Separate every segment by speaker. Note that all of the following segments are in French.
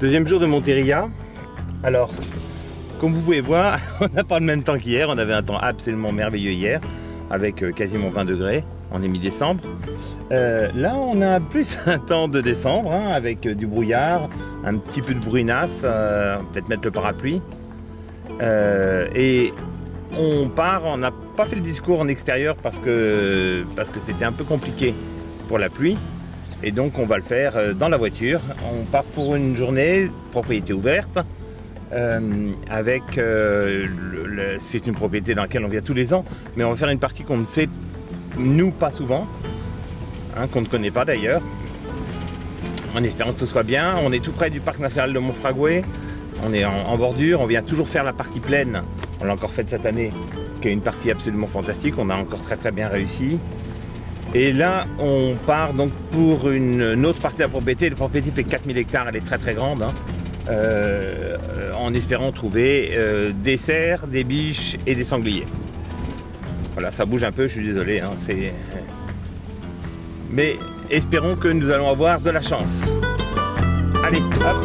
Speaker 1: Deuxième jour de Monteria. Alors, comme vous pouvez voir, on n'a pas le même temps qu'hier. On avait un temps absolument merveilleux hier, avec quasiment 20 degrés. On est mi-décembre. Là, on a plus un temps de décembre, hein, avec du brouillard, un petit peu de bruinasse, peut-être mettre le parapluie. Et on part, on n'a pas fait le discours en extérieur parce que c'était un peu compliqué pour la pluie. Et donc on va le faire dans la voiture. On part pour une journée, propriété ouverte, c'est une propriété dans laquelle on vient tous les ans, mais on va faire une partie qu'on ne fait nous pas souvent, hein, qu'on ne connaît pas d'ailleurs, en espérant que ce soit bien. On est tout près du parc national de Monfragüe, on est en bordure, on vient toujours faire la partie pleine, on l'a encore faite cette année, qui est une partie absolument fantastique, on a encore très bien réussi. Et là, on part donc pour une autre partie de la propriété. La propriété fait 4000 hectares, elle est très grande, hein, en espérant trouver des cerfs, des biches et des sangliers. Voilà, ça bouge un peu, je suis désolé, hein, mais espérons que nous allons avoir de la chance. Allez, hop.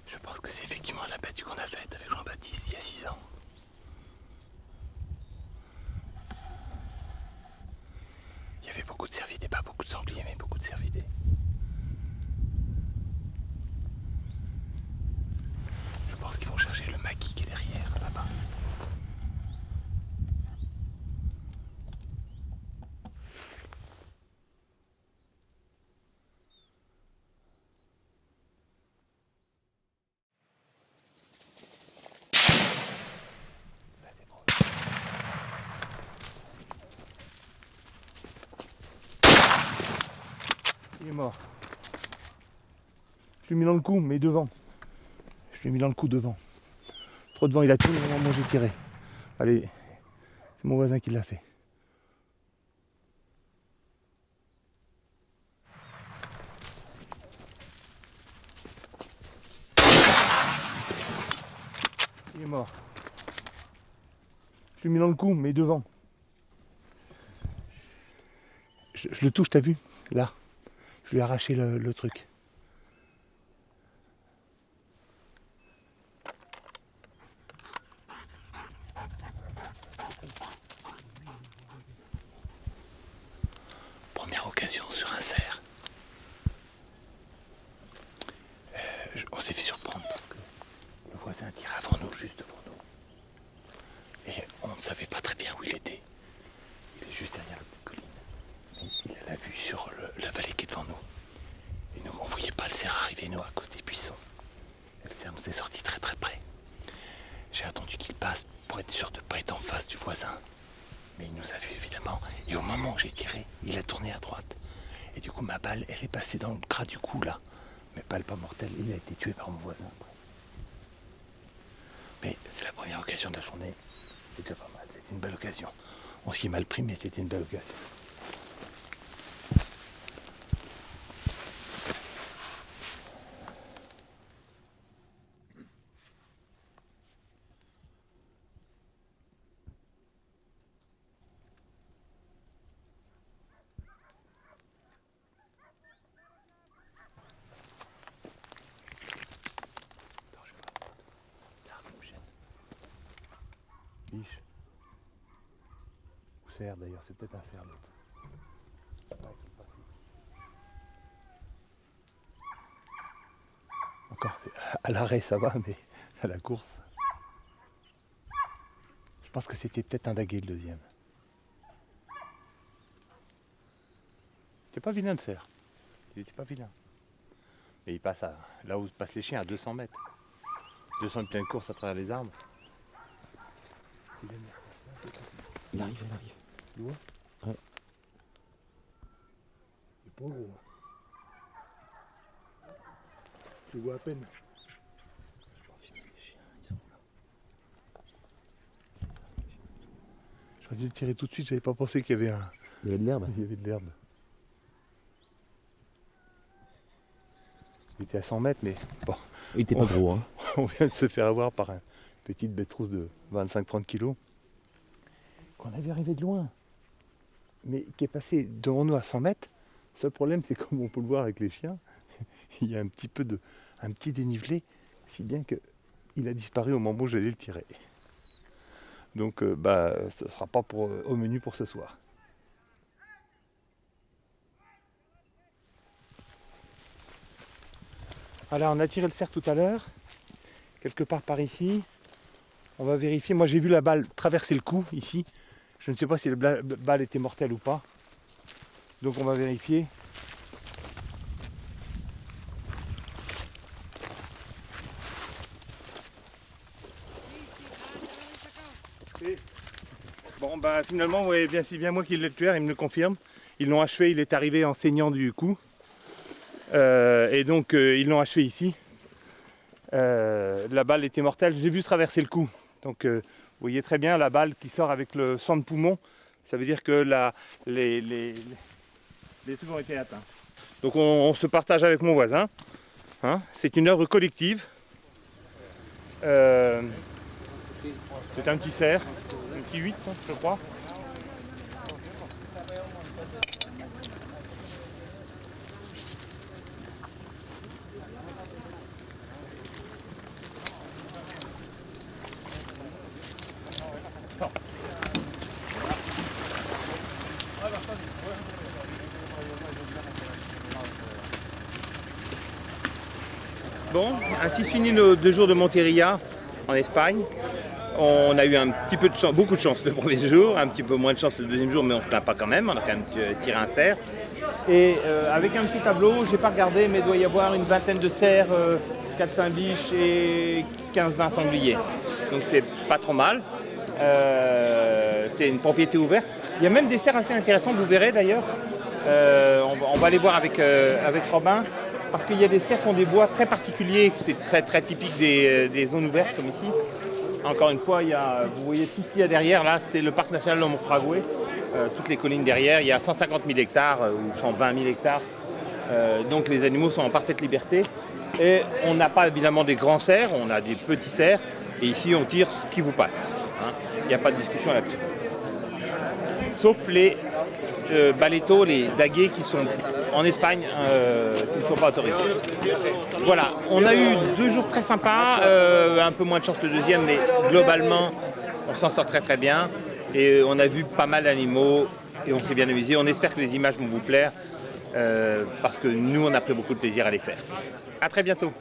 Speaker 1: Je pense que c'est effectivement la battue qu'on a faite avec Jean-Baptiste il y a 6 ans. Il y avait beaucoup de cervidés, pas beaucoup de sangliers, mais beaucoup de cervidés. Je pense qu'ils vont chercher le maquis qui est derrière, là-bas. Il est mort. Je l'ai mis dans le cou, mais devant. Je l'ai mis dans le cou devant. Trop devant, il a tourné au moment où j'ai tiré. Allez, c'est mon voisin qui l'a fait. Il est mort. Je l'ai mis dans le cou, mais devant. Je le touche, t'as vu? Là. Je lui ai arraché le truc. Première occasion sur un cerf. On s'est fait surprendre parce que le voisin tirait avant nous, juste devant nous. Et on ne savait pas très bien où il était. Il est juste derrière la petite colline. Il a la vue sur la vallée qui est devant nous. Et nous, on ne voyait pas le cerf arriver, nous, à cause des buissons. Et le cerf nous est sorti très près. J'ai attendu qu'il passe pour être sûr de ne pas être en face du voisin. Mais il nous a vus évidemment. Et au moment où j'ai tiré, il a tourné à droite. Et du coup, ma balle, elle est passée dans le gras du cou, là. Mais balle pas mortelle, il a été tué par mon voisin après. Mais c'est la première occasion de la journée. C'était pas mal, c'était une belle occasion. On s'y est mal pris, mais c'était une belle occasion. Biche. Ou cerf d'ailleurs, c'est peut-être un cerf l'autre. Ah, ils sont passés. À l'arrêt ça va, mais à la course. Je pense que c'était peut-être un daguet le deuxième. C'était pas vilain de cerf. Il était pas vilain. Mais il passe là où passent les chiens à 200 mètres. 200 mètres de course à travers les arbres.
Speaker 2: Il arrive.
Speaker 1: Tu vois?
Speaker 2: Ouais.
Speaker 1: Il est pas gros. Je le vois à peine. J'aurais dû le tirer tout de suite, j'avais pas pensé qu'il y avait un.
Speaker 2: Il y avait de l'herbe.
Speaker 1: Il y avait de l'herbe. Il était à 100 mètres, mais bon.
Speaker 2: Il était pas gros, hein.
Speaker 1: On vient de se faire avoir par une petite bête rousse de 25-30 kilos. Qu'on avait arrivé de loin. Mais qui est passé devant nous à 100 mètres. Le seul problème, c'est comme on peut le voir avec les chiens, il y a un petit dénivelé, si bien qu'il a disparu au moment où j'allais le tirer. Donc ce ne sera pas au menu pour ce soir. Alors on a tiré le cerf tout à l'heure, quelque part par ici. On va vérifier. Moi j'ai vu la balle traverser le cou ici. Je ne sais pas si la balle était mortelle ou pas. Donc on va vérifier. Bon finalement vous voyez bien, c'est bien moi qui l'ai tué, il me le confirme. Ils l'ont achevé, il est arrivé en saignant du cou. Et donc ils l'ont achevé ici. La balle était mortelle, j'ai vu traverser le cou. Donc vous voyez très bien la balle qui sort avec le sang de poumon. Ça veut dire que les trucs ont été atteints. Donc on se partage avec mon voisin. Hein, c'est une œuvre collective. C'est un petit cerf, un petit 8 je crois. Bon, ainsi se finit nos 2 jours de Monteria en Espagne. On a eu un petit peu de chance, beaucoup de chance le premier jour, un petit peu moins de chance le deuxième jour, mais on ne se plaint pas quand même, on a quand même tiré un cerf. Et avec un petit tableau, je n'ai pas regardé, mais il doit y avoir une vingtaine de cerfs, 4-5 biches et 15-20 sangliers. Donc c'est pas trop mal. C'est une propriété ouverte. Il y a même des cerfs assez intéressants, vous verrez d'ailleurs. On va aller voir avec Robin. Parce qu'il y a des cerfs qui ont des bois très particuliers, c'est très très typique des zones ouvertes comme ici. Encore une fois, vous voyez tout ce qu'il y a derrière, là c'est le parc national de Monfragüe, toutes les collines derrière, il y a 150 000 hectares ou 120 000 hectares, donc les animaux sont en parfaite liberté. Et on n'a pas évidemment des grands cerfs, on a des petits cerfs, et ici on tire ce qui vous passe. Hein. Il n'y a pas de discussion là-dessus. Sauf les balettos, les daguets qui sont en Espagne, qui ne sont pas autorisés. Voilà, on a eu 2 jours très sympas, un peu moins de chance le deuxième, mais globalement, on s'en sort très très bien. Et on a vu pas mal d'animaux et on s'est bien amusé. On espère que les images vont vous plaire, parce que nous, on a pris beaucoup de plaisir à les faire. À très bientôt.